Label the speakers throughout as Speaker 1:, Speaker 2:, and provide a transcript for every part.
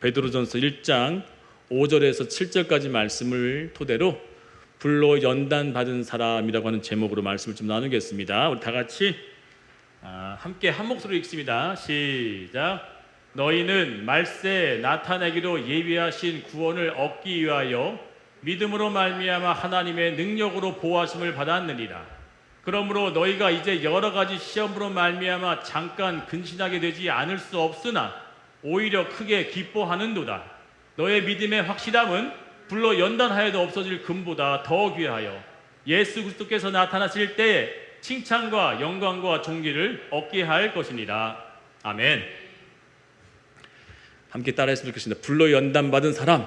Speaker 1: 베드로전서 1장 5절에서 7절까지 말씀을 토대로 불로 연단 받은 사람이라고 하는 제목으로 말씀을 좀 나누겠습니다. 우리 다 같이 함께 한 목소리로 읽습니다. 시작. 너희는 말세 나타내기로 예비하신 구원을 얻기 위하여 믿음으로 말미암아 하나님의 능력으로 보호하심을 받았느니라. 그러므로 너희가 이제 여러 가지 시험으로 말미암아 잠깐 근신하게 되지 않을 수 없으나 오히려 크게 기뻐하는도다. 너의 믿음의 확실함은 불로 연단하여도 없어질 금보다 더 귀하여 예수 그리스도께서 나타나실 때에 칭찬과 영광과 존귀를 얻게 할 것이니라. 아멘. 함께 따라했으면 좋겠습니다. 불로 연단받은 사람.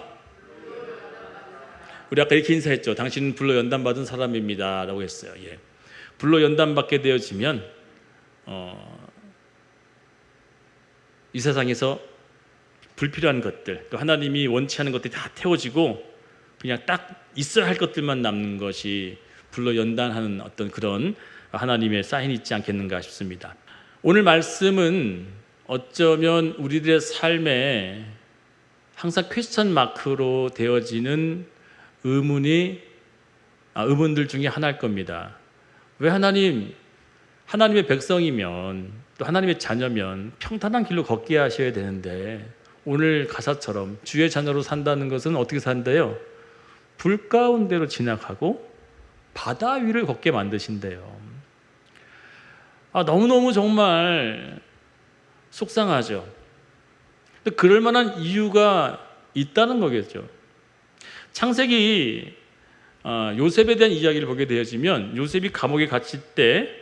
Speaker 1: 우리 아까 이렇게 인사했죠. 당신은 불로 연단받은 사람입니다 라고 했어요. 예. 불로 연단받게 되어지면 이 세상에서 불필요한 것들, 또 하나님이 원치 않은 것들이 다 태워지고 그냥 딱 있어야 할 것들만 남는 것이 불로 연단하는 어떤 그런 하나님의 사인이 있지 않겠는가 싶습니다. 오늘 말씀은 어쩌면 우리들의 삶에 항상 퀘스천 마크로 되어지는 의문들 중에 하나일 겁니다. 왜 하나님의 백성이면 또 하나님의 자녀면 평탄한 길로 걷게 하셔야 되는데 오늘 가사처럼 주의 자녀로 산다는 것은 어떻게 산대요? 불 가운데로 지나가고 바다 위를 걷게 만드신대요. 너무너무 정말 속상하죠. 근데 그럴 만한 이유가 있다는 거겠죠. 창세기 요셉에 대한 이야기를 보게 되어지면 요셉이 감옥에 갇힐 때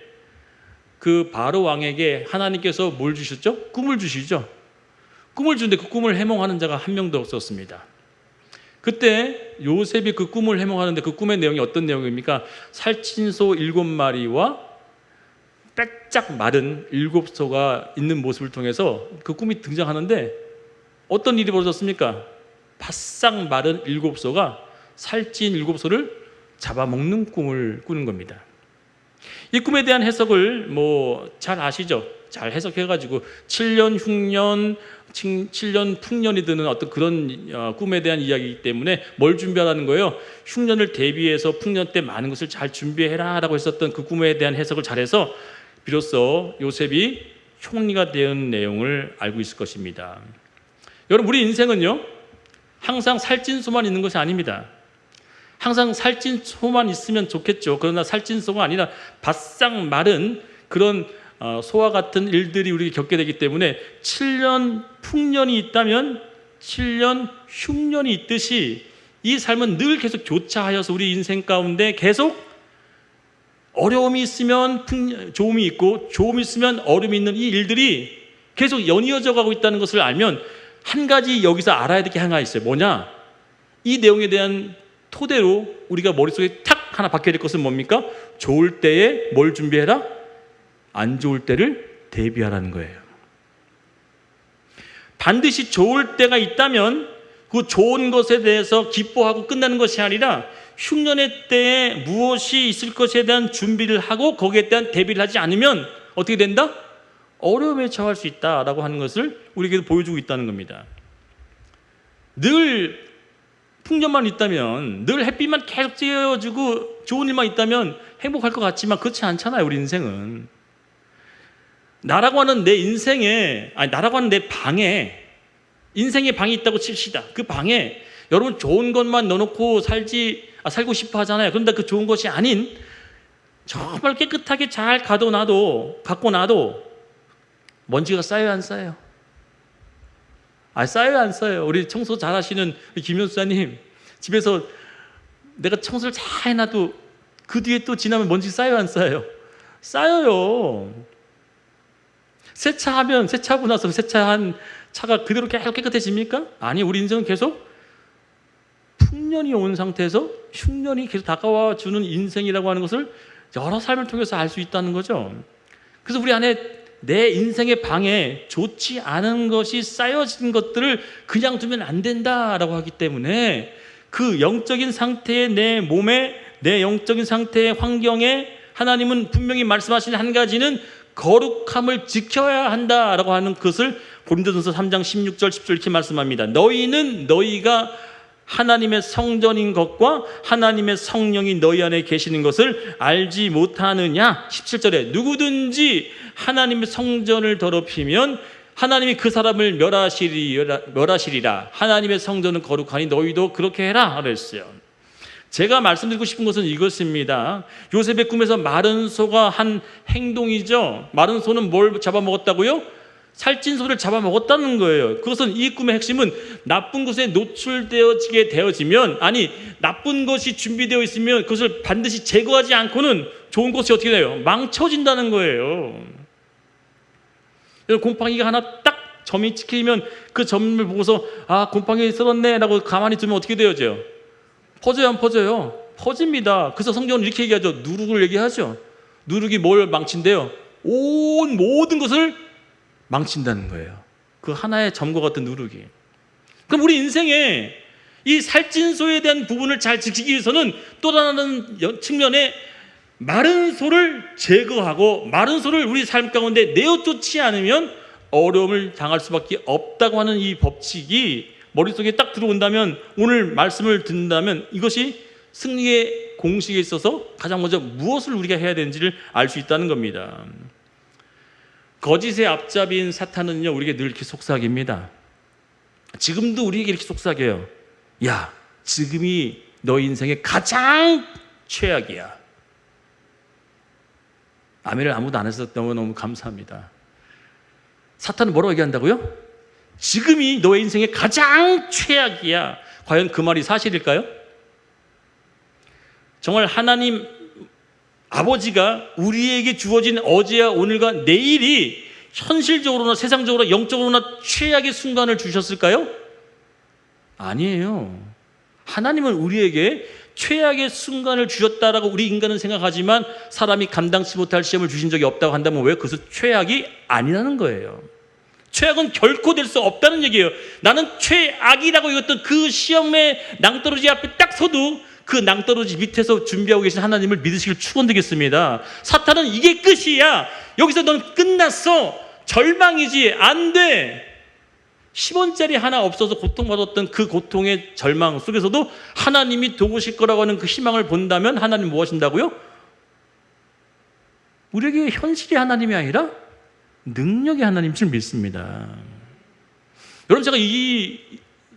Speaker 1: 그 바로 왕에게 하나님께서 뭘 주셨죠? 꿈을 주시죠. 꿈을 주는데 그 꿈을 해몽하는 자가 한 명도 없었습니다. 그때 요셉이 그 꿈을 해몽하는데 그 꿈의 내용이 어떤 내용입니까? 살찐소 7마리와 빼짝 마른 7소가 있는 모습을 통해서 그 꿈이 등장하는데 어떤 일이 벌어졌습니까? 바싹 마른 7소가 살찐 7소를 잡아먹는 꿈을 꾸는 겁니다. 이 꿈에 대한 해석을 잘 아시죠? 잘 해석해가지고 7년 흉년, 7년 풍년이 드는 어떤 그런 꿈에 대한 이야기이기 때문에 뭘 준비하라는 거예요? 흉년을 대비해서 풍년 때 많은 것을 잘 준비해라 라고 했었던 그 꿈에 대한 해석을 잘해서 비로소 요셉이 총리가 된 내용을 알고 있을 것입니다. 여러분, 우리 인생은요 항상 살찐 소만 있는 것이 아닙니다. 항상 살찐 소만 있으면 좋겠죠. 그러나 살찐 소가 아니라 바싹 마른 그런 소와 같은 일들이 우리에게 겪게 되기 때문에 7년 풍년이 있다면 7년 흉년이 있듯이 이 삶은 늘 계속 교차하여서 우리 인생 가운데 계속 어려움이 있으면 좋음이 있고 좋음이 있으면 어려움이 있는 이 일들이 계속 연이어져 가고 있다는 것을 알면 한 가지 여기서 알아야 될 게 하나 있어요. 뭐냐? 이 내용에 대한 토대로 우리가 머릿속에 탁 하나 박혀야 될 것은 뭡니까? 좋을 때에 뭘 준비해라? 안 좋을 때를 대비하라는 거예요. 반드시 좋을 때가 있다면 그 좋은 것에 대해서 기뻐하고 끝나는 것이 아니라 흉년의 때에 무엇이 있을 것에 대한 준비를 하고 거기에 대한 대비를 하지 않으면 어떻게 된다? 어려움에 처할 수 있다라고 하는 것을 우리에게 보여주고 있다는 겁니다. 늘 풍년만 있다면, 늘 햇빛만 계속 쬐어주고 좋은 일만 있다면 행복할 것 같지만 그렇지 않잖아요. 우리 인생은 나라고 하는 내 방에, 인생의 방이 있다고 칩시다. 그 방에 여러분 좋은 것만 넣어놓고 살고 싶어 하잖아요. 그런데 그 좋은 것이 아닌 정말 깨끗하게 잘 갖고 놔도 먼지가 쌓여요, 안 쌓여요? 쌓여요, 안 쌓여요? 우리 청소 잘 하시는 김연수사님, 집에서 내가 청소를 잘 해놔도 그 뒤에 또 지나면 먼지 쌓여요, 안 쌓여요? 쌓여요. 세차하고 나서 세차한 차가 그대로 계속 깨끗해집니까? 아니, 우리 인생은 계속 풍년이 온 상태에서 흉년이 계속 다가와 주는 인생이라고 하는 것을 여러 삶을 통해서 알 수 있다는 거죠. 그래서 우리 안에 내 인생의 방에 좋지 않은 것이 쌓여진 것들을 그냥 두면 안 된다라고 하기 때문에 그 영적인 상태의 내 몸에, 내 영적인 상태의 환경에 하나님은 분명히 말씀하신 한 가지는 거룩함을 지켜야 한다라고 하는 것을 고린도전서 3장 16절 17절 이렇게 말씀합니다. 너희는 너희가 하나님의 성전인 것과 하나님의 성령이 너희 안에 계시는 것을 알지 못하느냐. 17절에 누구든지 하나님의 성전을 더럽히면 하나님이 그 사람을 멸하시리라. 하나님의 성전은 거룩하니 너희도 그렇게 해라 그랬어요. 제가 말씀드리고 싶은 것은 이것입니다. 요셉의 꿈에서 마른 소가 한 행동이죠. 마른 소는 뭘 잡아먹었다고요? 살찐 소를 잡아먹었다는 거예요. 그것은 이 꿈의 핵심은 나쁜 것에 노출되어지게 되어지면, 아니 나쁜 것이 준비되어 있으면 그것을 반드시 제거하지 않고는 좋은 것이 어떻게 돼요? 망쳐진다는 거예요. 곰팡이가 하나 딱 점이 찍히면 그 점을 보고서 아 곰팡이 쓸었네 라고 가만히 두면 어떻게 되어져요? 퍼져요 안 퍼져요? 퍼집니다. 그래서 성경은 이렇게 얘기하죠. 누룩을 얘기하죠. 누룩이 뭘 망친대요? 온 모든 것을 망친다는 거예요. 그 하나의 점과 같은 누룩이. 그럼 우리 인생에 이 살찐 소에 대한 부분을 잘 지키기 위해서는 또 다른 측면에 마른 소를 제거하고 마른 소를 우리 삶 가운데 내어쫓지 않으면 어려움을 당할 수밖에 없다고 하는 이 법칙이 머릿속에 딱 들어온다면, 오늘 말씀을 듣는다면 이것이 승리의 공식에 있어서 가장 먼저 무엇을 우리가 해야 되는지를 알 수 있다는 겁니다. 거짓의 앞잡이인 사탄은요, 우리에게 늘 이렇게 속삭입니다. 지금도 우리에게 이렇게 속삭여요. 야, 지금이 너 인생의 가장 최악이야. 아멘을 아무도 안 해서 너무 감사합니다. 사탄은 뭐라고 얘기한다고요? 지금이 너의 인생의 가장 최악이야. 과연 그 말이 사실일까요? 정말 하나님 아버지가 우리에게 주어진 어제와 오늘과 내일이 현실적으로나 세상적으로 영적으로나 최악의 순간을 주셨을까요? 아니에요. 하나님은 우리에게 최악의 순간을 주셨다라고 우리 인간은 생각하지만 사람이 감당치 못할 시험을 주신 적이 없다고 한다면 왜 그것은 최악이 아니라는 거예요. 최악은 결코 될 수 없다는 얘기예요. 나는 최악이라고 여겼던 그 시험의 낭떠러지 앞에 딱 서도 그 낭떠러지 밑에서 준비하고 계신 하나님을 믿으시길 축원드리겠습니다. 사탄은 이게 끝이야. 여기서 넌 끝났어. 절망이지. 안 돼. 10원짜리 하나 없어서 고통받았던 그 고통의 절망 속에서도 하나님이 도우실 거라고 하는 그 희망을 본다면 하나님 뭐 하신다고요? 우리에게 현실의 하나님이 아니라 능력의 하나님인 줄 믿습니다. 여러분, 제가 이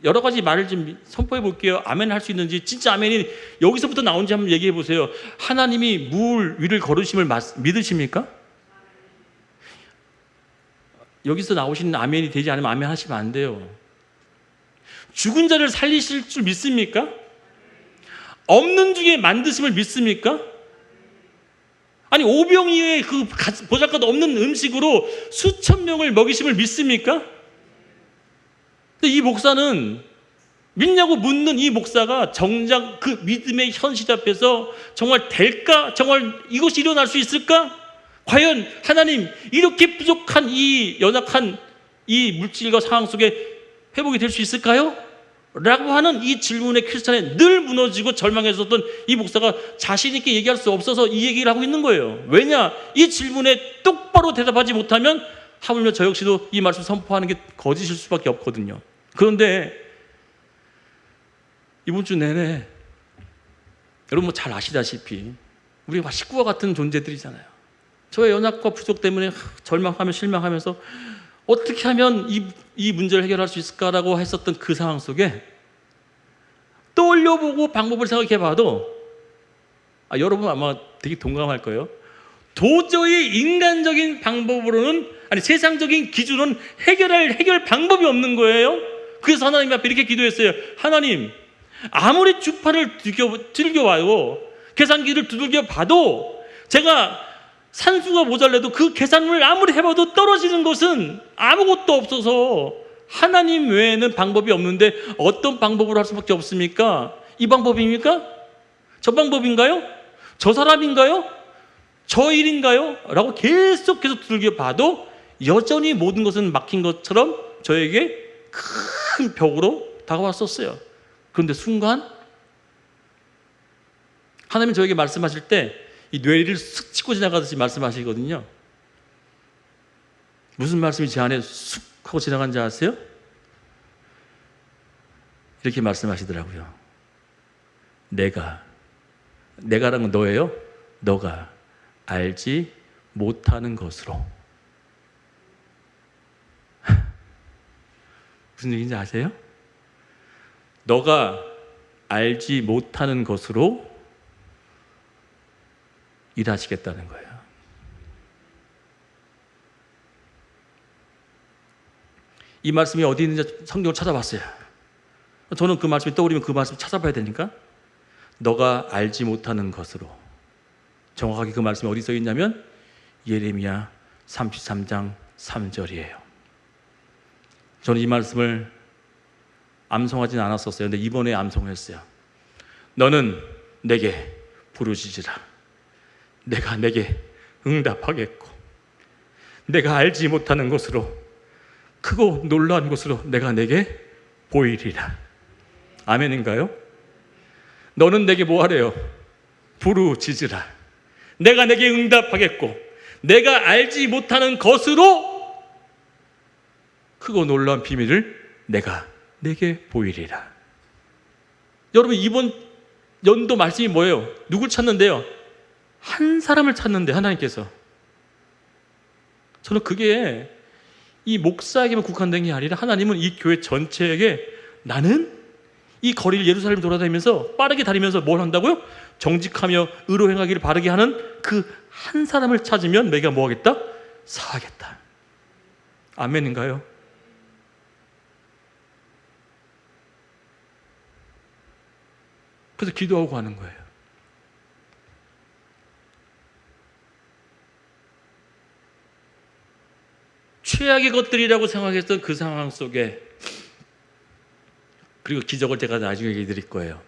Speaker 1: 여러 가지 말을 좀 선포해 볼게요. 아멘 할 수 있는지, 진짜 아멘이 여기서부터 나온지 한번 얘기해 보세요. 하나님이 물 위를 걸으심을 믿으십니까? 여기서 나오시는 아멘이 되지 않으면 아멘 하시면 안 돼요. 죽은 자를 살리실 줄 믿습니까? 없는 중에 만드심을 믿습니까? 아니 오병이어의 그 보잘것 없는 음식으로 수천 명을 먹이심을 믿습니까? 근데 이 목사는 믿냐고 묻는 이 목사가 정작 그 믿음의 현실 앞에서 정말 될까? 정말 이것이 일어날 수 있을까? 과연 하나님 이렇게 부족한 이 연약한 이 물질과 상황 속에 회복이 될 수 있을까요? 라고 하는 이 질문에 크리스찬에 늘 무너지고 절망했었던 이 목사가 자신 있게 얘기할 수 없어서 이 얘기를 하고 있는 거예요. 왜냐? 이 질문에 똑바로 대답하지 못하면 하물며 저 역시도 이 말씀 선포하는 게 거짓일 수밖에 없거든요. 그런데 이번 주 내내 여러분 뭐 잘 아시다시피 우리가 식구와 같은 존재들이잖아요. 저의 연약과 부족 때문에 절망하며 실망하면서 어떻게 하면 이 문제를 해결할 수 있을까라고 했었던 그 상황 속에 떠올려보고 방법을 생각해봐도 여러분 아마 되게 동감할 거예요. 도저히 인간적인 방법으로는, 아니 세상적인 기준은 해결 방법이 없는 거예요. 그래서 하나님 앞에 이렇게 기도했어요. 하나님, 아무리 주파를 들겨봐요, 계산기를 두들겨봐도 제가 산수가 모자라도 그 계산을 아무리 해봐도 떨어지는 것은 아무것도 없어서 하나님 외에는 방법이 없는데 어떤 방법으로 할 수밖에 없습니까? 이 방법입니까? 저 방법인가요? 저 사람인가요? 저 일인가요? 라고 계속해서 두들겨봐도 여전히 모든 것은 막힌 것처럼 저에게 큰 벽으로 다가왔었어요. 그런데 순간 하나님이 저에게 말씀하실 때 이 뇌리를 슥 치고 지나가듯이 말씀하시거든요. 무슨 말씀이 제 안에 쑥 하고 지나간지 아세요? 이렇게 말씀하시더라고요. 내가라는 건 너예요. 너가 알지 못하는 것으로. 무슨 얘기인지 아세요? 너가 알지 못하는 것으로 일하시겠다는 거예요. 이 말씀이 어디 있는지 성경을 찾아봤어요. 저는 그 말씀이 떠오르면 그 말씀을 찾아봐야 되니까 너가 알지 못하는 것으로. 정확하게 그 말씀이 어디 써 있냐면 예레미야 33장 3절이에요. 저는 이 말씀을 암송하진 않았었어요. 근데 이번에 암송했어요. 너는 내게 부르짖으라. 내가 내게 응답하겠고 내가 알지 못하는 것으로 크고 놀라운 것으로 내가 내게 보이리라. 아멘인가요? 너는 내게 뭐 하래요? 부르짖으라. 내가 내게 응답하겠고 내가 알지 못하는 것으로 크고 놀라운 비밀을 내가 내게 보이리라. 여러분 이번 연도 말씀이 뭐예요? 누굴 찾는데요? 한 사람을 찾는데 하나님께서. 저는 그게 이 목사에게만 국한된 게 아니라 하나님은 이 교회 전체에게 나는 이 거리를 예루살렘 돌아다니면서 빠르게 다니면서 뭘 한다고요? 정직하며 의로 행하기를 바르게 하는 그 한 사람을 찾으면 내가 뭐 하겠다? 사하겠다. 아멘인가요? 그래서 기도하고 하는 거예요. 최악의 것들이라고 생각했던 그 상황 속에, 그리고 기적을 제가 나중에 얘기 드릴 거예요.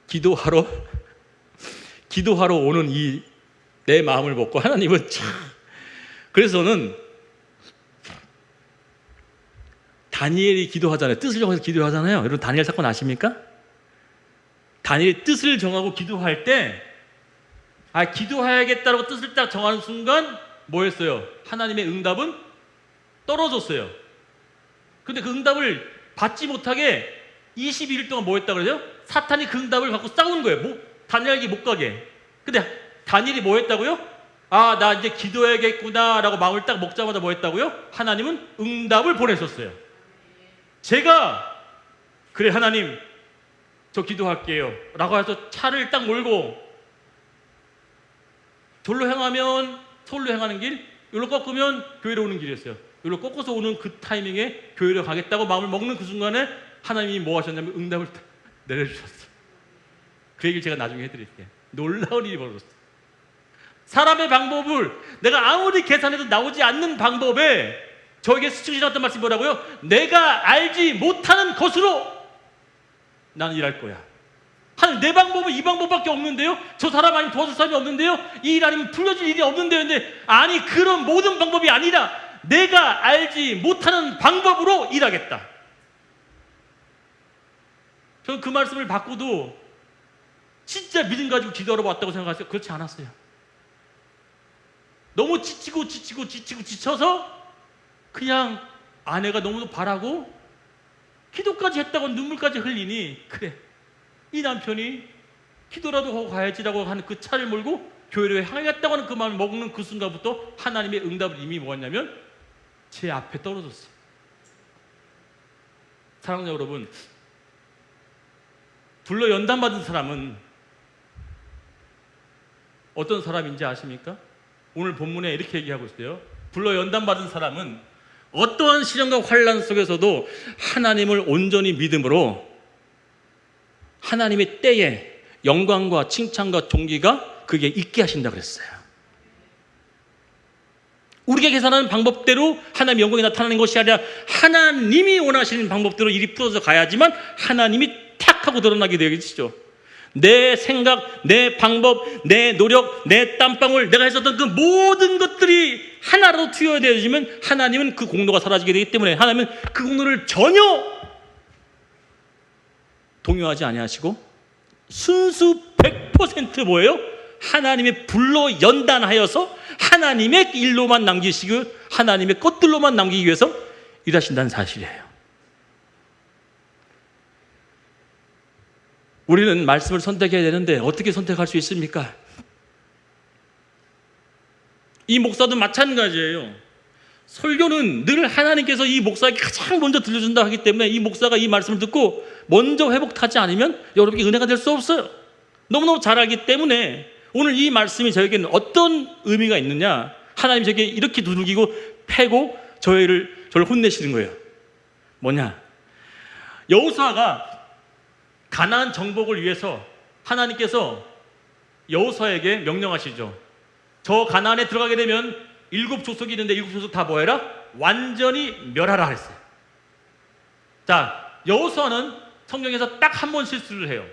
Speaker 1: 기도하러 오는 이 내 마음을 먹고 하나님은 참. 그래서 저는 다니엘이 기도하잖아요. 뜻을 정해서 기도하잖아요. 여러분 다니엘 사건 아십니까? 다니엘이 뜻을 정하고 기도할 때 기도해야겠다라고 뜻을 딱 정하는 순간 뭐였어요? 하나님의 응답은 떨어졌어요. 근데 그 응답을 받지 못하게 22일 동안 뭐 했다 그러죠? 사탄이 그 응답을 갖고 싸우는 거예요. 다니엘에게 못 가게. 근데 다니엘이 뭐 했다고요? 나 이제 기도해야겠구나 라고 마음을 딱 먹자마자 뭐 했다고요? 하나님은 응답을 보내셨어요. 제가 그래 하나님 저 기도할게요 라고 해서 차를 딱 몰고 절로 향하면 서울로 향하는 길, 여기로 꺾으면 교회로 오는 길이었어요. 여기로 꺾어서 오는 그 타이밍에 교회로 가겠다고 마음을 먹는 그 순간에 하나님이 뭐 하셨냐면 응답을 내려주셨어요. 그 얘기를 제가 나중에 해드릴게요. 놀라운 일이 벌어졌어요. 사람의 방법을 내가 아무리 계산해도 나오지 않는 방법에 저에게 스치고 지나갔던 말씀이 뭐라고요? 내가 알지 못하는 것으로 나는 일할 거야. 하나님 내 방법은 이 방법밖에 없는데요? 저 사람 아니면 도와줄 사람이 없는데요? 이 일 아니면 풀려줄 일이 없는데요? 근데 아니 그런 모든 방법이 아니라 내가 알지 못하는 방법으로 일하겠다. 저는 그 말씀을 받고도 진짜 믿음 가지고 기도하러 왔다고 생각하세요? 그렇지 않았어요. 너무 지쳐서 그냥 아내가 너무도 바라고 기도까지 했다고 눈물까지 흘리니 그래 이 남편이 기도라도 하고 가야지라고 하는 그 차를 몰고 교회로 향하겠다고 하는 그 마음을 먹는 그 순간부터 하나님의 응답을 이미 뭐였냐면 제 앞에 떨어졌어요. 사랑하는 여러분, 불러 연단받은 사람은 어떤 사람인지 아십니까? 오늘 본문에 이렇게 얘기하고 있어요. 불러 연단받은 사람은 어떠한 시련과 환난 속에서도 하나님을 온전히 믿음으로 하나님의 때에 영광과 칭찬과 존귀가 그게 있게 하신다 그랬어요. 우리가 계산하는 방법대로 하나님의 영광이 나타나는 것이 아니라 하나님이 원하시는 방법대로 일이 풀어져 가야지만 하나님이 탁 하고 드러나게 되겠죠. 내 생각, 내 방법, 내 노력, 내 땀방울, 내가 했었던 그 모든 것들이 하나로 투여되어지면 하나님은 그 공로가 사라지게 되기 때문에 하나님은 그 공로를 전혀 동요하지 아니하시고 순수 100% 뭐예요? 하나님의 불로 연단하여서 하나님의 일로만 남기시고 하나님의 것들로만 남기기 위해서 일하신다는 사실이에요. 우리는 말씀을 선택해야 되는데 어떻게 선택할 수 있습니까? 이 목사도 마찬가지예요. 설교는 늘 하나님께서 이 목사에게 가장 먼저 들려준다 하기 때문에 이 목사가 이 말씀을 듣고 먼저 회복하지 않으면 여러분께 은혜가 될 수 없어요. 너무너무 잘 알기 때문에 오늘 이 말씀이 저에게는 어떤 의미가 있느냐, 하나님이 저에게 이렇게 두들기고 패고 저를 혼내시는 거예요. 뭐냐, 여호수아가 가나안 정복을 위해서 하나님께서 여호수아에게 명령하시죠. 저 가나안에 들어가게 되면 7족속이 있는데 7족속 다 뭐 해라? 완전히 멸하라 했어요. 자, 여호수아는 성경에서 딱 한 번 실수를 해요.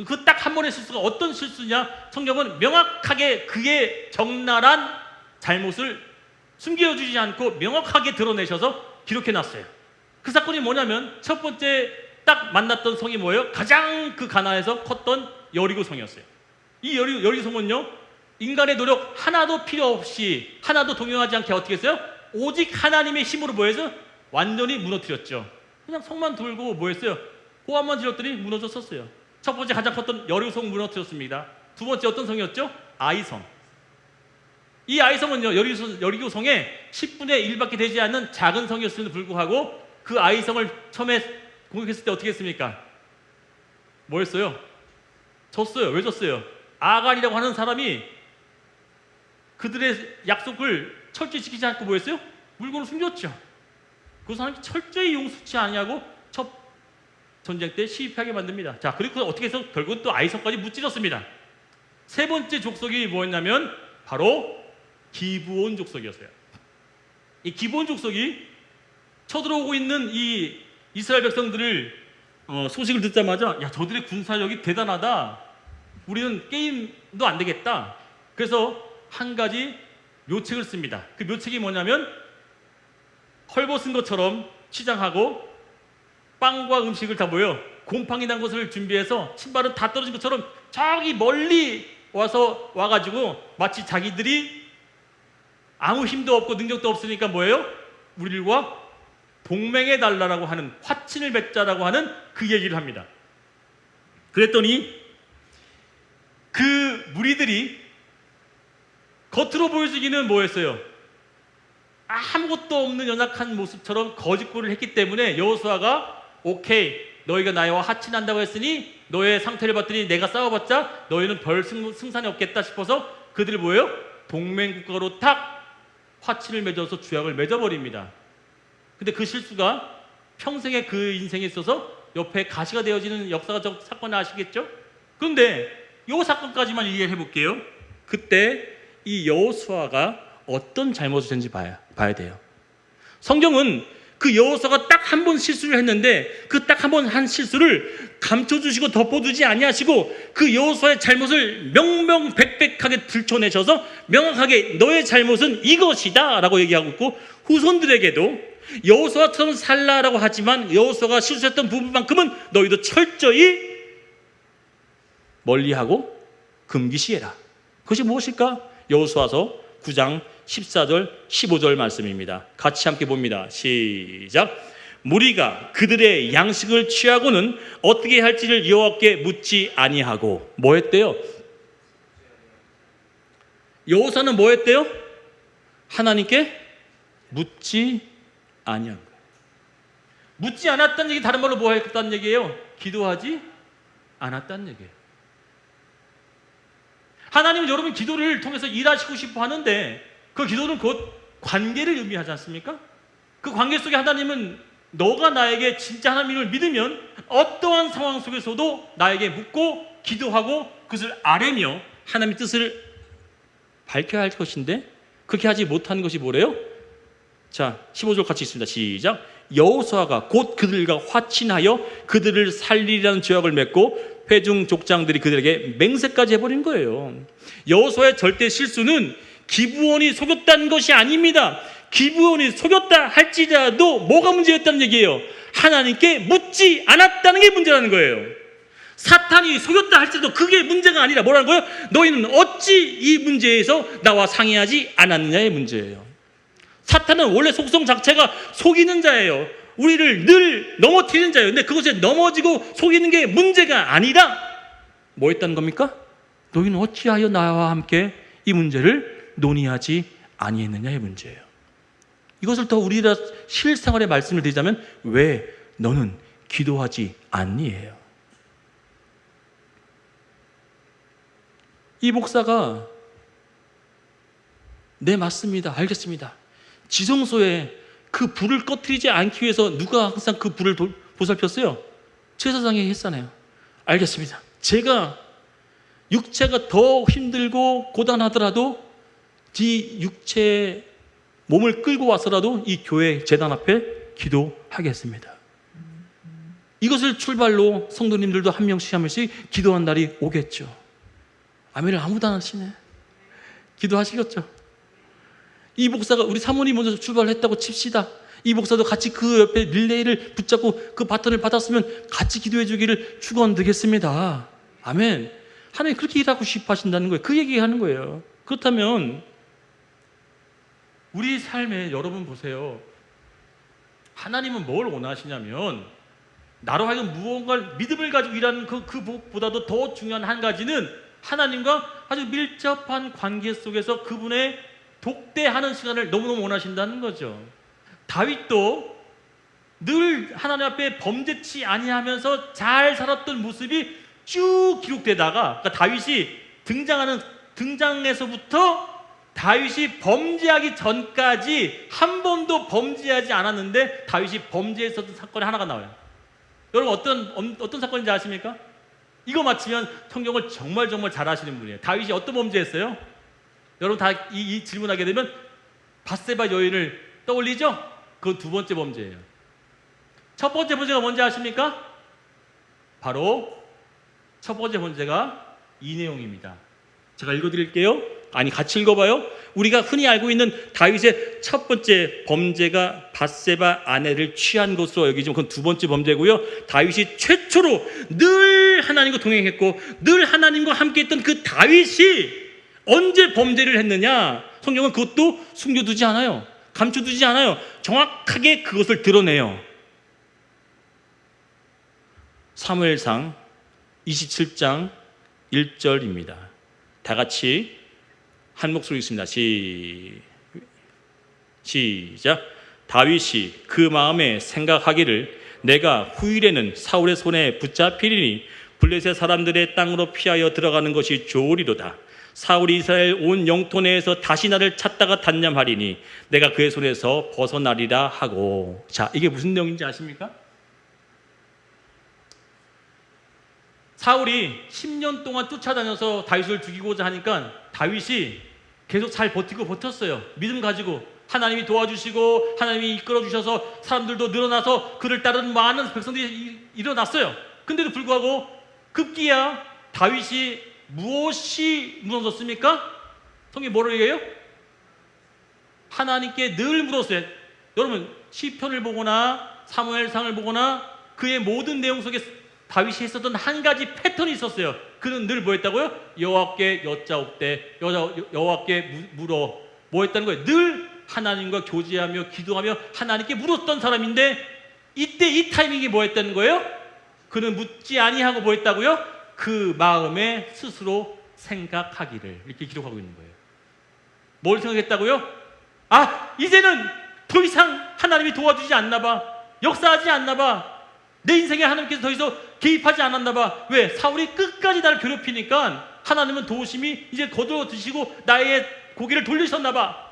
Speaker 1: 그 딱 한 번의 실수가 어떤 실수냐? 성경은 명확하게 그의 적나라한 잘못을 숨겨주지 않고 명확하게 드러내셔서 기록해놨어요. 그 사건이 뭐냐면 첫 번째 딱 만났던 성이 뭐예요? 가장 그 가나안에서 컸던 여리고 성이었어요. 이 여리고 성은요, 인간의 노력 하나도 필요 없이, 하나도 동요하지 않게 어떻게 했어요? 오직 하나님의 힘으로 뭐 해서 완전히 무너뜨렸죠. 그냥 성만 돌고 뭐 했어요? 호환만 지었더니 무너졌었어요. 첫 번째 가장 컸던 여리고 성 무너뜨렸습니다. 두 번째 어떤 성이었죠? 아이성. 이 아이성은요, 여리고 성의 10분의 1밖에 되지 않는 작은 성이었음에도 불구하고 그 아이성을 처음에 공격했을 때 어떻게 했습니까? 뭐 했어요? 졌어요. 왜 졌어요? 아간이라고 하는 사람이 그들의 약속을 철저히 지키지 않고 뭐 했어요? 물건을 숨겼죠. 그 사람이 철저히 용서치 아니하고 첫 전쟁 때 시위하게 만듭니다. 자, 그리고 어떻게 해서 결국은 또 아이성까지 무찌렀습니다. 세 번째 족속이 뭐였냐면 바로 기브온 족속이었어요. 이 기브온 족속이 쳐들어오고 있는 이 이스라엘 백성들을 소식을 듣자마자 야, 저들의 군사력이 대단하다. 우리는 게임도 안 되겠다. 그래서 한 가지 묘책을 씁니다. 그 묘책이 뭐냐면 헐벗은 것처럼 치장하고 빵과 음식을 다 모여 곰팡이 난 것을 준비해서 신발은 다 떨어진 것처럼 저기 멀리 와가지고 마치 자기들이 아무 힘도 없고 능력도 없으니까 뭐예요? 우리들과 동맹해달라고 하는, 화친을 맺자라고 하는 그 얘기를 합니다. 그랬더니 그 무리들이 겉으로 보여지기는 뭐였어요? 아무것도 없는 연약한 모습처럼 거짓골을 했기 때문에 여호수아가 오케이, 너희가 나와 화친한다고 했으니 너의 상태를 봤더니 내가 싸워봤자 너희는 별 승산이 없겠다 싶어서 그들이 뭐예요? 동맹국가로 탁 화친을 맺어서 주약을 맺어버립니다. 근데 그 실수가 평생의 그 인생에 있어서 옆에 가시가 되어지는 역사적 사건을 아시겠죠? 그런데 이 사건까지만 이해해 볼게요. 그때 이 여호수아가 어떤 잘못을 했는지 봐야 돼요. 성경은 그 여호수아가 딱 한 번 실수를 했는데 그 딱 한 번 한 실수를 감춰주시고 덮어두지 아니하시고 그 여호수아의 잘못을 명명백백하게 들춰내셔서 명확하게 너의 잘못은 이것이다 라고 얘기하고 있고, 후손들에게도 여호수아처럼 살라라고 하지만 여호수아가 실수했던 부분만큼은 너희도 철저히 멀리하고 금기시해라. 그것이 무엇일까? 여호수아서 9장 14절 15절 말씀입니다. 같이 함께 봅니다. 시작. 무리가 그들의 양식을 취하고는 어떻게 할지를 여호와께 묻지 아니하고. 뭐 했대요? 여호수아는 뭐 했대요? 하나님께 묻지 아니한 거예요. 묻지 않았다는 얘기, 다른 말로 뭐 했다는 얘기예요? 기도하지 않았다는 얘기예요. 하나님은 여러분 기도를 통해서 일하시고 싶어 하는데 그 기도는 곧 관계를 의미하지 않습니까? 그 관계 속에 하나님은 너가 나에게 진짜 하나님을 믿으면 어떠한 상황 속에서도 나에게 묻고 기도하고 그것을 아뢰며 하나님의 뜻을 밝혀야 할 것인데 그렇게 하지 못하는 것이 뭐래요? 자, 15절 같이 있습니다. 시작. 여호수아가 곧 그들과 화친하여 그들을 살리라는 죄악을 맺고 회중 족장들이 그들에게 맹세까지 해버린 거예요. 여호수아의 절대 실수는 기브온이 속였다는 것이 아닙니다. 기브온이 속였다 할지라도 뭐가 문제였다는 얘기예요? 하나님께 묻지 않았다는 게 문제라는 거예요. 사탄이 속였다 할지라도 그게 문제가 아니라 뭐라는 거예요? 너희는 어찌 이 문제에서 나와 상의하지 않았느냐의 문제예요. 사탄은 원래 속성 자체가 속이는 자예요. 우리를 늘 넘어뜨리는 자예요. 근데 그것에 넘어지고 속이는 게 문제가 아니라 뭐 했다는 겁니까? 너희는 어찌하여 나와 함께 이 문제를 논의하지 아니했느냐의 문제예요. 이것을 더 우리가 실생활에 말씀을 드리자면 왜 너는 기도하지 않니예요. 이 목사가 네 맞습니다. 알겠습니다. 지성소에 그 불을 꺼뜨리지 않기 위해서 누가 항상 그 불을 보살폈어요? 제사장이 했잖아요. 알겠습니다. 제가 육체가 더 힘들고 고단하더라도 이 육체의 몸을 끌고 와서라도 이 교회 제단 앞에 기도하겠습니다. 이것을 출발로 성도님들도 한 명씩 한 명씩 기도한 날이 오겠죠. 아멘을 아무도 안 하시네. 기도하시겠죠. 이 목사가 우리 사모님 먼저 출발했다고 칩시다. 이 목사도 같이 그 옆에 릴레이를 붙잡고 그 바톤을 받았으면 같이 기도해 주기를 축원드리겠습니다. 아멘. 하나님 그렇게 일하고 싶어 하신다는 거예요. 그 얘기하는 거예요. 그렇다면 우리 삶에 여러분 보세요. 하나님은 뭘 원하시냐면 나로 하여금 무언가 믿음을 가지고 일하는 그보다도 더 중요한 한 가지는 하나님과 아주 밀접한 관계 속에서 그분의 독대하는 시간을 너무너무 원하신다는 거죠. 다윗도 늘 하나님 앞에 범죄치 아니하면서 잘 살았던 모습이 쭉 기록되다가 그러니까 다윗이 등장에서부터 다윗이 범죄하기 전까지 한 번도 범죄하지 않았는데 다윗이 범죄했었던 사건이 하나가 나와요. 여러분 어떤 사건인지 아십니까? 이거 맞히면 성경을 정말 잘 아시는 분이에요. 다윗이 어떤 범죄했어요? 여러분 다 이 질문하게 되면 밧세바 여인을 떠올리죠? 그건 두 번째 범죄예요. 첫 번째 범죄가 뭔지 아십니까? 바로 첫 번째 범죄가 이 내용입니다. 제가 읽어드릴게요. 아니 같이 읽어봐요. 우리가 흔히 알고 있는 다윗의 첫 번째 범죄가 밧세바 아내를 취한 것으로 여기지만 그건 두 번째 범죄고요. 다윗이 최초로 늘 하나님과 동행했고 늘 하나님과 함께했던 그 다윗이 언제 범죄를 했느냐? 성경은 그것도 숨겨두지 않아요. 감춰두지 않아요. 정확하게 그것을 드러내요. 사무엘상 27장 1절입니다. 다 같이 한 목소리 있습니다. 시작. 다윗이 그 마음에 생각하기를 내가 후일에는 사울의 손에 붙잡히리니 블레셋 사람들의 땅으로 피하여 들어가는 것이 좋으리로다. 사울이 이스라엘 온 영토 내에서 다시 나를 찾다가 단념하리니 내가 그의 손에서 벗어나리라 하고. 자, 이게 무슨 내용인지 아십니까? 사울이 10년 동안 쫓아다녀서 다윗을 죽이고자 하니까 다윗이 계속 잘 버텼어요. 믿음 가지고 하나님이 도와주시고 하나님이 이끌어 주셔서 사람들도 늘어나서 그를 따르는 많은 백성들이 일어났어요. 근데도 불구하고 급기야 다윗이 무엇이 무너졌습니까? 성경이 뭐라고 얘기해요? 하나님께 늘 물었어요. 여러분 시편을 보거나 사무엘상을 보거나 그의 모든 내용 속에 다윗이 했었던 한 가지 패턴이 있었어요. 그는 늘 뭐 했다고요? 여호와께 여짜옵되 여호와께 물어. 뭐 했다는 거예요? 늘 하나님과 교제하며 기도하며 하나님께 물었던 사람인데 이때 이 타이밍이 뭐 했다는 거예요? 그는 묻지 아니하고 뭐 했다고요? 그 마음에 스스로 생각하기를 이렇게 기록하고 있는 거예요. 뭘 생각했다고요? 아, 이제는 더 이상 하나님이 도와주지 않나 봐. 역사하지 않나 봐. 내 인생에 하나님께서 더 이상 개입하지 않았나 봐. 왜? 사울이 끝까지 나를 괴롭히니까 하나님은 도우심이 이제 거두어 드시고 나의 고개를 돌리셨나 봐.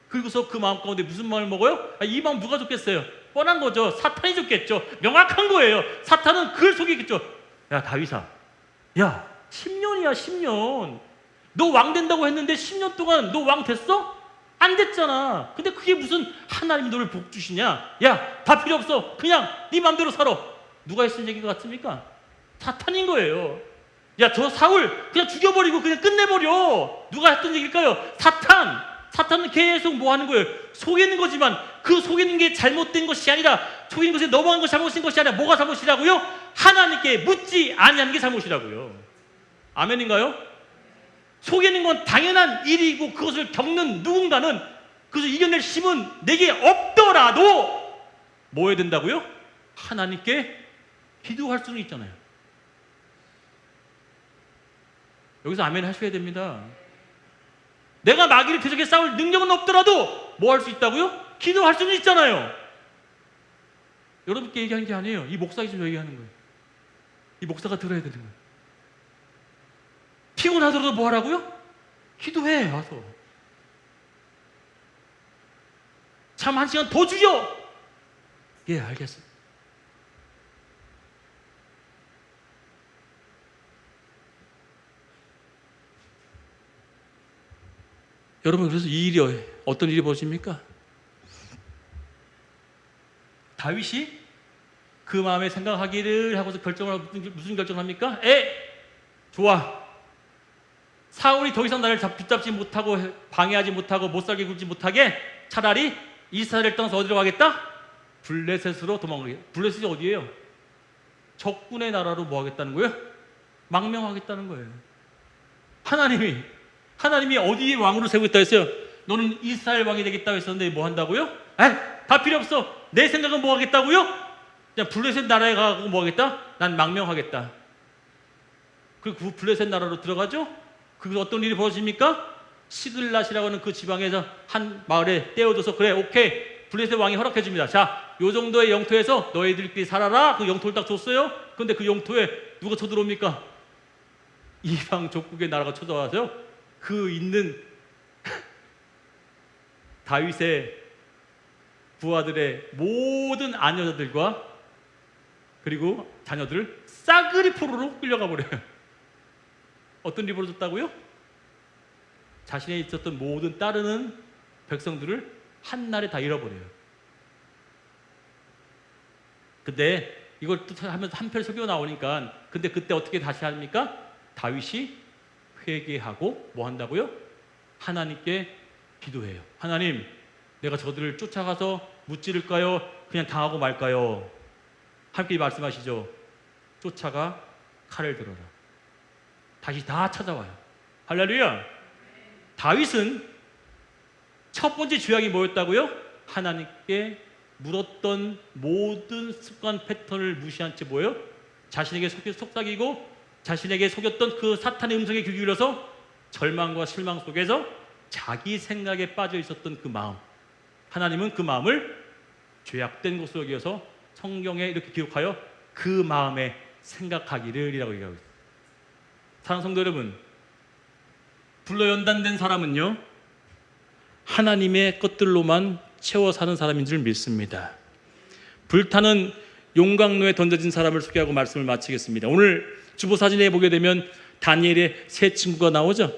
Speaker 1: 그리고서 그 마음 가운데 무슨 마음을 먹어요? 아, 이 마음 누가 줬겠어요? 뻔한 거죠. 사탄이 줬겠죠. 명확한 거예요. 사탄은 그걸 속이겠죠. 야 다윗아, 야 10년이야 10년. 너 왕 된다고 했는데 10년 동안 너 왕 됐어? 안 됐잖아. 근데 그게 무슨 하나님이 너를 복 주시냐? 야, 다 필요 없어. 그냥 네 마음대로 살아. 누가 했을 얘기 같습니까? 사탄인 거예요. 야, 저 사울 그냥 죽여버리고 그냥 끝내버려. 누가 했던 얘기일까요? 사탄은 계속 뭐 하는 거예요? 속이는 거지만 그 속이는 게 잘못된 것이 아니라 속이는 것에 넘어간 것이 잘못된 것이 아니라 뭐가 잘못이라고요? 하나님께 묻지 아니하는 게 잘못이라고요. 아멘인가요? 속이는 건 당연한 일이고 그것을 겪는 누군가는 그것을 이겨낼 힘은 내게 없더라도 뭐 해야 된다고요? 하나님께 기도할 수는 있잖아요. 여기서 아멘 하셔야 됩니다. 내가 마귀를 대적해 싸울 능력은 없더라도 뭐 할 수 있다고요? 기도할 수는 있잖아요. 여러분께 얘기하는 게 아니에요. 이 목사가 지금 얘기하는 거예요. 이 목사가 들어야 되는 거예요. 피곤하더라도 뭐 하라고요? 기도해 와서. 참 1시간 더 주죠. 예, 알겠습니다. 여러분, 그래서 이 일이 어떤 일이 벌어집니까? 다윗이 그 마음에 생각하기를 하고서 결정을 무슨 결정을 합니까? 좋아. 사울이 더 이상 나를 붙잡지 못하고 방해하지 못하고 못살게 굴지 못하게 차라리 이스라엘 땅에서 어디로 가겠다? 블레셋으로 도망가겠다. 블레셋이 어디예요? 적군의 나라로 뭐 하겠다는 거예요? 망명하겠다는 거예요. 하나님이 어디에 왕으로 세우겠다 했어요? 너는 이스라엘 왕이 되겠다 했었는데 뭐 한다고요? 다 필요 없어. 내 생각은 뭐 하겠다고요? 그냥 블레셋 나라에 가고 뭐 하겠다? 난 망명하겠다. 그리고 그 블레셋 나라로 들어가죠? 그래서 어떤 일이 벌어집니까? 시글랏이라고 하는 그 지방에서 한 마을에 떼어줘서 그래, 오케이, 블레셋 왕이 허락해 줍니다. 자, 요 정도의 영토에서 너희들끼리 살아라. 그 영토를 딱 줬어요. 그런데 그 영토에 누가 쳐들어옵니까? 이방 족국의 나라가 쳐들어와서요. 그 있는 다윗의 부하들의 모든 아녀들과 그리고 자녀들을 싸그리 포로로 끌려가 버려요. 어떤 일이 벌어졌다고요? 자신에 있었던 모든 따르는 백성들을 한날에 다 잃어버려요. 근데 이걸 또 하면서 한편 설교 나오니까 근데 그때 어떻게 다시 합니까? 다윗이 회개하고 뭐 한다고요? 하나님께 기도해요. 하나님, 내가 저들을 쫓아가서 무찌를까요? 그냥 당하고 말까요? 함께 말씀하시죠. 쫓아가 칼을 들어라. 다시 다 찾아와요. 할렐루야. 다윗은 첫 번째 죄악이 뭐였다고요? 하나님께 물었던 모든 습관 패턴을 무시한 채 뭐예요? 자신에게 속삭이고 자신에게 속였던 그 사탄의 음성에 귀 기울여서 절망과 실망 속에서 자기 생각에 빠져 있었던 그 마음, 하나님은 그 마음을 죄악된 것으로 여겨서 성경에 이렇게 기록하여 그 마음에 생각하기를 이라고 얘기하고 있습니다. 사랑하는 성도 여러분, 불로 연단된 사람은요 하나님의 것들로만 채워 사는 사람인 줄 믿습니다. 불타는 용광로에 던져진 사람을 소개하고 말씀을 마치겠습니다. 오늘 주보 사진에 보게 되면 다니엘의 세 친구가 나오죠.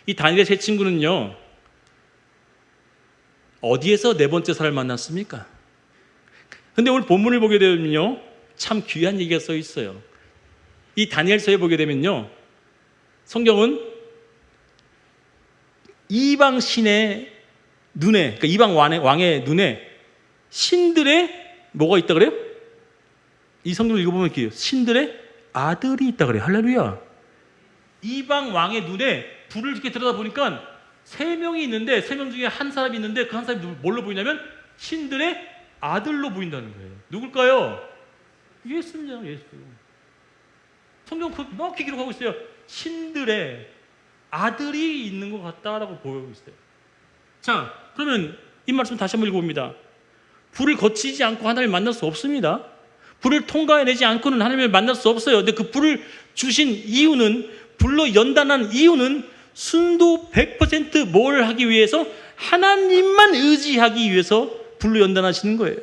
Speaker 1: 이 다니엘의 세 친구는요 어디에서 네 번째 살을 만났습니까? 근데 오늘 본문을 보게 되면요 참 귀한 얘기가 써 있어요. 이 다니엘서에 보게 되면요 성경은 이방 신의 눈에, 그러니까 이방 왕의 눈에 신들의 뭐가 있다 그래요? 이 성경을 읽어보면 이렇게 신들의 아들이 있다 그래요. 할렐루야. 이방 왕의 눈에 불을 이렇게 들여다보니까 3명이 있는데 3명 중에 한 사람이 있는데 그 한 사람이 뭘로 보이냐면 신들의 아들로 보인다는 거예요. 누굴까요? 예수입니다. 예수. 성경 그렇게 기록하고 있어요. 신들의 아들이 있는 것 같다라고 보여주고 있어요. 자, 그러면 이 말씀 다시 한번 읽어봅니다. 불을 거치지 않고 하나님을 만날 수 없습니다. 불을 통과해내지 않고는 하나님을 만날 수 없어요. 근데 그 불을 주신 이유는, 불로 연단한 이유는 순도 100% 뭘 하기 위해서? 하나님만 의지하기 위해서 불로 연단하시는 거예요.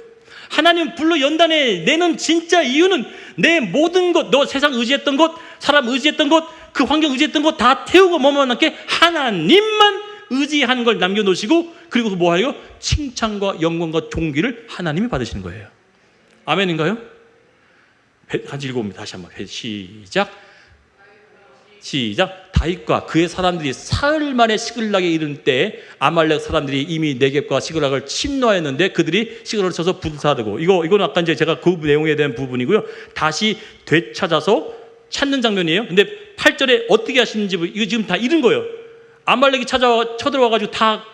Speaker 1: 하나님 불로 연단해 내는 진짜 이유는 내 모든 것, 너 세상 의지했던 것, 사람 의지했던 것, 그 환경 의지했던 것 다 태우고 뭐만 남게 하나님만 의지하는 걸 남겨놓으시고, 그리고 뭐하요? 칭찬과 영광과 존귀를 하나님이 받으시는 거예요. 아멘인가요? 같이 읽어봅니다. 다시 한번 시작. 시작. 다윗과 그의 사람들이 사흘 만에 시글락에 이른 때 아말렉 사람들이 이미 네겝과 시글락을 침노하였는데 그들이 시글락을 쳐서 불사르고, 이거는 아까 이제 제가 그 내용에 대한 부분이고요. 다시 되찾아서 찾는 장면이에요. 근데 8절에 어떻게 하시는지, 이거 지금 다 잃은 거예요. 아말렉이 쳐들어와 가지고 다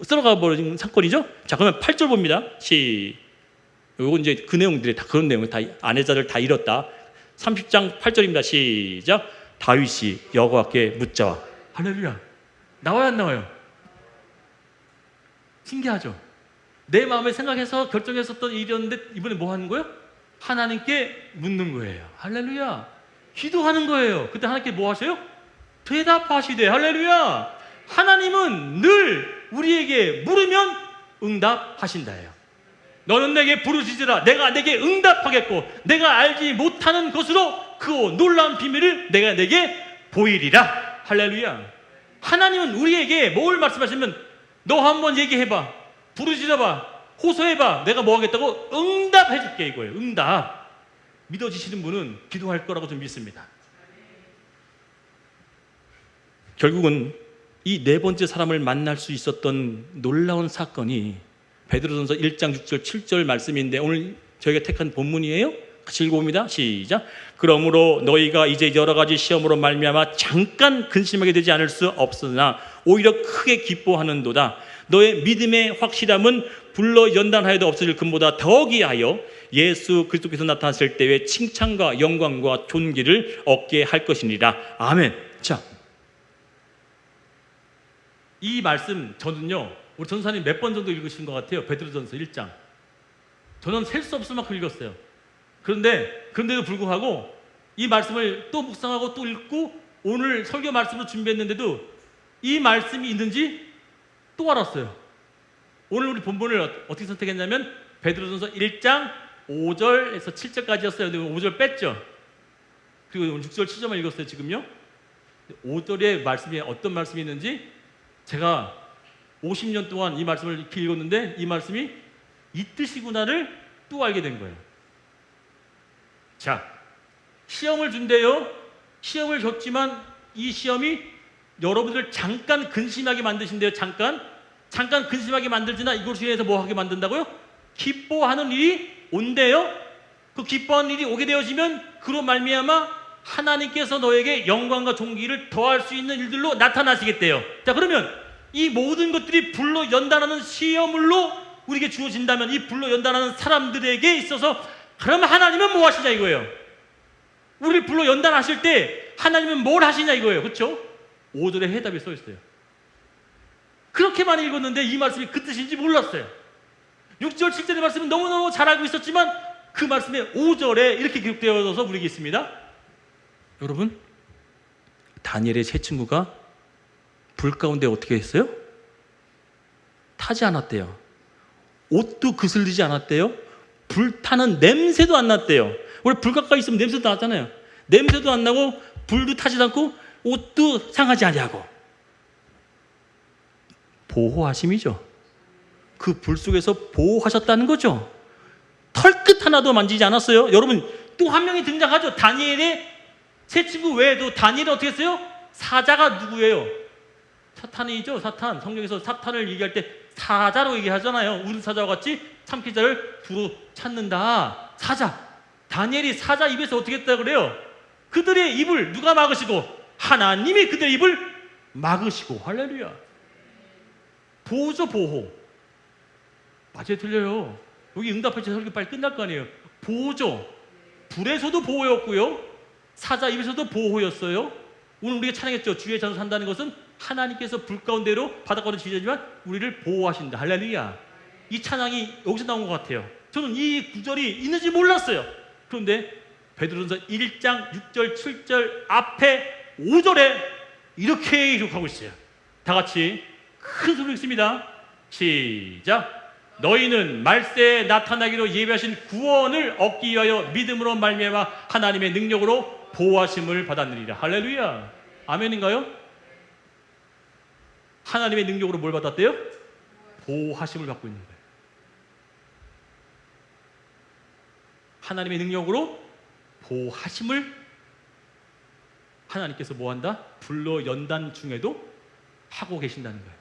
Speaker 1: 쓸어가 버린 사건이죠. 자, 그러면 8절 봅니다. 요건 이제 그 내용들이 다 그런 내용이 다 아내자를 다 잃었다. 30장 8절입니다. 시작. 다윗이 여호와께 묻자와. 할렐루야. 나와요, 안 나와요? 신기하죠? 내 마음에 생각해서 결정했었던 일이었는데 이번에 뭐 하는 거예요? 하나님께 묻는 거예요. 할렐루야. 기도하는 거예요. 그때 하나님께 뭐 하셔요? 대답하시되. 할렐루야. 하나님은 늘 우리에게 물으면 응답하신다예요. 너는 내게 부르짖으라. 내가 내게 응답하겠고 내가 알지 못하는 것으로 그 놀라운 비밀을 내가 내게 보이리라. 할렐루야. 하나님은 우리에게 뭘 말씀하시면 너 한번 얘기해봐, 부르짖어봐, 호소해봐, 내가 뭐 하겠다고 응답해줄게, 이거예요. 응답. 믿어지시는 분은 기도할 거라고 좀 믿습니다. 결국은 이 네 번째 사람을 만날 수 있었던 놀라운 사건이 베드로전서 1장 6절 7절 말씀인데 오늘 저희가 택한 본문이에요. 같이 읽어봅니다. 시작. 그러므로 너희가 이제 여러 가지 시험으로 말미암아 잠깐 근심하게 되지 않을 수 없으나 오히려 크게 기뻐하는도다. 너의 믿음의 확실함은 불러 연단하여도 없어질 금보다 더욱이 하여 예수 그리스도께서 나타났을 때의 칭찬과 영광과 존귀를 얻게 할 것이니라. 아멘. 자, 이 말씀 저는요, 우리 전사님 몇 번 정도 읽으신 것 같아요. 베드로전서 1장. 저는 셀 수 없을 만큼 읽었어요. 그런데도 불구하고 이 말씀을 또 묵상하고 또 읽고 오늘 설교 말씀으로 준비했는데도 이 말씀이 있는지 또 알았어요. 오늘 우리 본문을 어떻게 선택했냐면 베드로전서 1장 5절에서 7절까지였어요. 근데 5절 뺐죠. 그리고 오늘 6절 7절만 읽었어요. 지금요. 5절에 말씀이 어떤 말씀이 있는지 제가 50년 동안 이 말씀을 이렇게 읽었는데 이 말씀이 이 뜻이구나를 또 알게 된 거예요. 자, 시험을 준대요. 시험을 줬지만 이 시험이 여러분들 잠깐 근심하게 만드신대요. 잠깐 근심하게 만들지나 이것으로 인해서 뭐 하게 만든다고요? 기뻐하는 일이 온대요. 그 기뻐하는 일이 오게 되어지면 그로 말미암아 하나님께서 너에게 영광과 존귀를 더할 수 있는 일들로 나타나시겠대요. 자, 그러면 이 모든 것들이 불로 연단하는 시험물로 우리에게 주어진다면 이 불로 연단하는 사람들에게 있어서 그럼 하나님은 뭐 하시냐 이거예요. 우리를 불로 연단하실 때 하나님은 뭘 하시냐 이거예요. 그렇죠? 5절에 해답이 써 있어요. 그렇게 많이 읽었는데 이 말씀이 그 뜻인지 몰랐어요. 6절 7절의 말씀은 너무너무 잘 알고 있었지만 그 말씀에 5절에 이렇게 기록되어서 우리에게 있습니다. 여러분, 다니엘의 세 친구가 불 가운데 어떻게 했어요? 타지 않았대요. 옷도 그슬리지 않았대요. 불타는 냄새도 안 났대요. 원래 불 가까이 있으면 냄새도 나잖아요. 냄새도 안 나고 불도 타지도 않고 옷도 상하지 아니하고. 보호하심이죠. 그 불 속에서 보호하셨다는 거죠. 털끝 하나도 만지지 않았어요. 여러분, 또 한 명이 등장하죠. 다니엘의 세 친구 외에도 다니엘은 어떻게 했어요? 사자가 누구예요? 사탄이죠. 사탄. 성경에서 사탄을 얘기할 때 사자로 얘기하잖아요. 우리 사자와 같이 참기자를 두루 찾는다. 사자. 다니엘이 사자 입에서 어떻게 했다 그래요? 그들의 입을 누가 막으시고? 하나님이 그들의 입을 막으시고. 할렐루야. 보호죠, 보호. 맞아요, 틀려요. 여기 응답할 때 설교 빨리 끝날 거 아니에요. 보호죠. 불에서도 보호였고요. 사자 입에서도 보호였어요. 오늘 우리가 찬양했죠. 주의 자로 산다는 것은 하나님께서 불 가운데로 바닷가로 지지지만 우리를 보호하신다. 할렐루야. 이 찬양이 여기서 나온 것 같아요. 저는 이 구절이 있는지 몰랐어요. 그런데 베드로전서 1장 6절 7절 앞에 5절에 이렇게 기록하고 있어요. 다 같이 큰 소리로 읽습니다. 시작. 너희는 말세에 나타나기로 예비하신 구원을 얻기 위하여 믿음으로 말미암아 하나님의 능력으로 보호하심을 받았느니라. 할렐루야. 아멘인가요? 하나님의 능력으로 뭘 받았대요? 보호하심을 받고 있는 거예요. 하나님의 능력으로 보호하심을 하나님께서 뭐한다? 불로 연단 중에도 하고 계신다는 거예요.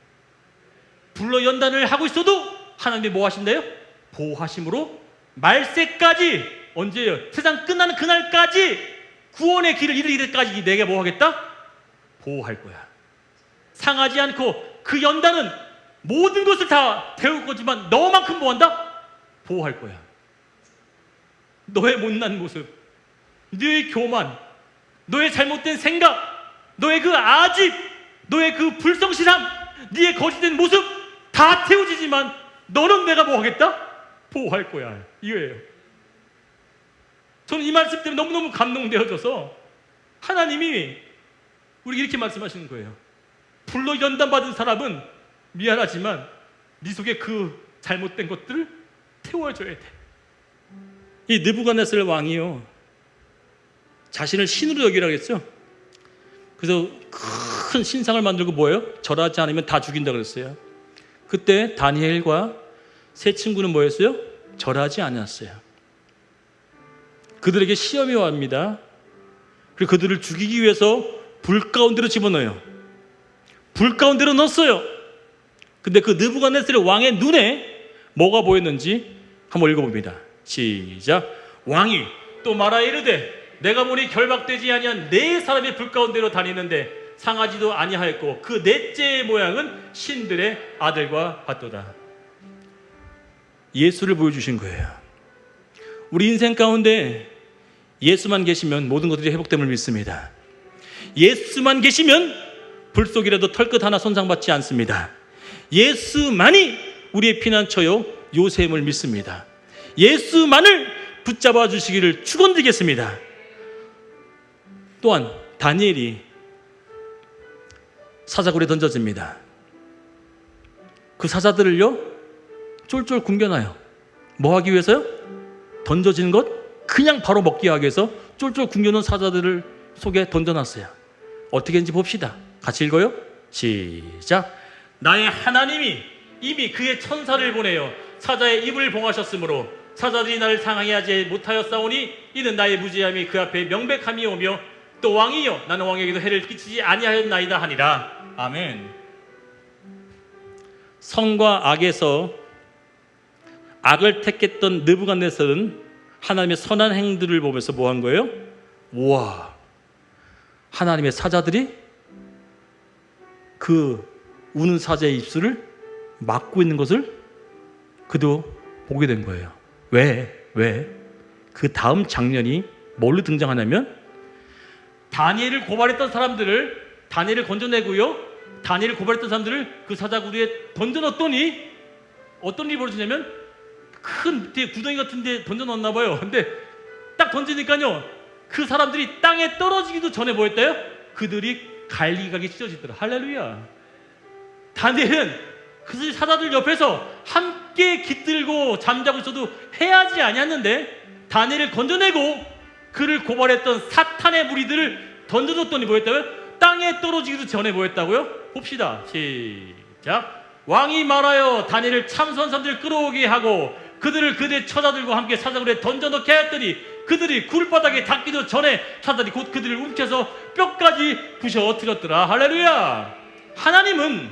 Speaker 1: 불로 연단을 하고 있어도 하나님이 뭐 하신대요? 보호하심으로 말세까지, 언제예요? 세상 끝나는 그날까지, 구원의 길을 이를 때까지 내게 뭐 하겠다? 보호할 거야. 상하지 않고 그 연단은 모든 것을 다 태울 거지만 너만큼 뭐 한다? 보호할 거야. 너의 못난 모습, 너의 교만, 너의 잘못된 생각, 너의 그 아집, 너의 그 불성실함, 네의 거짓된 모습 다 태워지지만 너는 내가 뭐 하겠다? 보호할 거야. 이거예요. 저는 이 말씀 때문에 너무너무 감동되어져서 하나님이 우리에게 이렇게 말씀하시는 거예요. 불로 연단받은 사람은 미안하지만 네 속에 그 잘못된 것들을 태워줘야 돼. 이 느부갓네살 왕이요, 자신을 신으로 여기라고 했죠. 그래서 큰 신상을 만들고 뭐예요? 절하지 않으면 다 죽인다 그랬어요. 그때 다니엘과 세 친구는 뭐였어요? 절하지 않았어요. 그들에게 시험이 옵니다. 그리고 그들을 죽이기 위해서 불 가운데로 집어넣어요. 불 가운데로 넣었어요. 근데 그 느부갓네살 왕의 눈에 뭐가 보였는지 한번 읽어봅니다. 시작. 왕이 또 말하여 이르되 내가 보니 결박되지 아니한 네 사람이 불 가운데로 다니는데 상하지도 아니하였고 그 넷째의 모양은 신들의 아들과 같도다. 예수를 보여주신 거예요. 우리 인생 가운데 예수만 계시면 모든 것들이 회복됨을 믿습니다. 예수만 계시면 불 속이라도 털끝 하나 손상받지 않습니다. 예수만이 우리의 피난처요 요새임을 믿습니다. 예수만을 붙잡아 주시기를 축원드리겠습니다. 또한 다니엘이 사자굴에 던져집니다. 그 사자들을요 쫄쫄 굶겨놔요. 뭐 하기 위해서요? 던져진 것 그냥 바로 먹기 하기 위해서 쫄쫄 굶겨놓은 사자들을 속에 던져놨어요. 어떻게 했는지 봅시다. 같이 읽어요. 시작. 나의 하나님이 이미 그의 천사를 보내어 사자의 입을 봉하셨으므로 사자들이 나를 상하게 하지 못하였사오니 이는 나의 무지함이 그 앞에 명백함이 오며 또 왕이여 나는 왕에게도 해를 끼치지 아니하였나이다 하니라. 아멘. 선과 악에서 악을 택했던 느부갓네살은 하나님의 선한 행들을 보면서 뭐 한 거예요? 우와, 하나님의 사자들이 그 우는 사자의 입술을 막고 있는 것을 그도 보게 된 거예요. 왜? 그 다음 장면이 뭘로 등장하냐면 다니엘을 고발했던 사람들을 다니엘을 건져내고요, 다니엘을 고발했던 사람들을 그 사자구리에 던져넣었더니 어떤 일이 벌어지냐면 큰 구덩이 같은 데 던져넣었나 봐요. 근데 딱 던지니까요 그 사람들이 땅에 떨어지기도 전에 뭐 했대요? 그들이 갈기갈기 찢어지더라. 할렐루야. 다니엘은 그 사자들 옆에서 함께 깃들고 잠자고 있어도 해하지 아니었는데 다니엘을 건져내고 그를 고발했던 사탄의 무리들을 던져줬더니 뭐 했다고요? 땅에 떨어지기도 전에 뭐 했다고요? 봅시다. 시작. 왕이 말하여 다니엘을 참선 사람들을 끌어오게 하고 그들을 그들의 처자들과 함께 사자굴에 던져넣게 하였더니 그들이 굴바닥에 닿기도 전에 사자들이 곧 그들을 움켜서 뼈까지 부셔 엎드렸더라. 할렐루야. 하나님은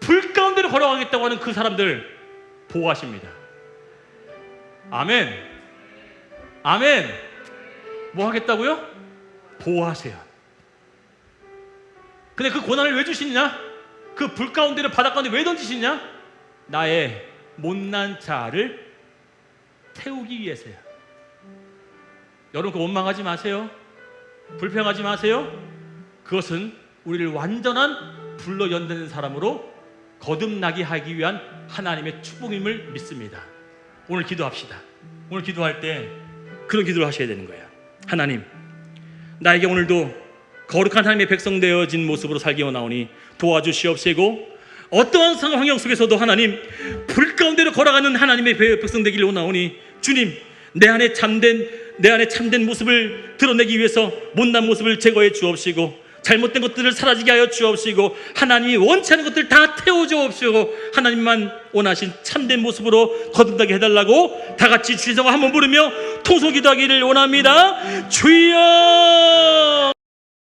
Speaker 1: 불 가운데로 걸어가겠다고 하는 그 사람들 보호하십니다. 아멘. 아멘. 뭐 하겠다고요? 보호하세요. 근데 그 고난을 왜 주시냐? 그 불 가운데를 바닥 가운데 왜 던지시냐? 나의 못난 자를 태우기 위해서요. 여러분 그 원망하지 마세요. 불평하지 마세요. 그것은 우리를 완전한 불로 연다는 사람으로 거듭나게 하기 위한 하나님의 축복임을 믿습니다. 오늘 기도합시다. 오늘 기도할 때 그런 기도를 하셔야 되는 거예요. 하나님, 나에게 오늘도 거룩한 하나님의 백성 되어진 모습으로 살기 원하오니 도와주시옵시고 어떠한 상황 환경 속에서도 하나님 불 가운데로 걸어가는 하나님의 백성 되기를 원하오니 주님, 내 안에 참된 모습을 드러내기 위해서 못난 모습을 제거해 주옵시고 잘못된 것들을 사라지게 하여 주옵시고 하나님이 원치 않는 것들 다 태워 주옵시고 하나님만 원하신 참된 모습으로 거듭나게 해달라고 다 같이 주의성을 한번 부르며 통성기도하기를 원합니다. 주여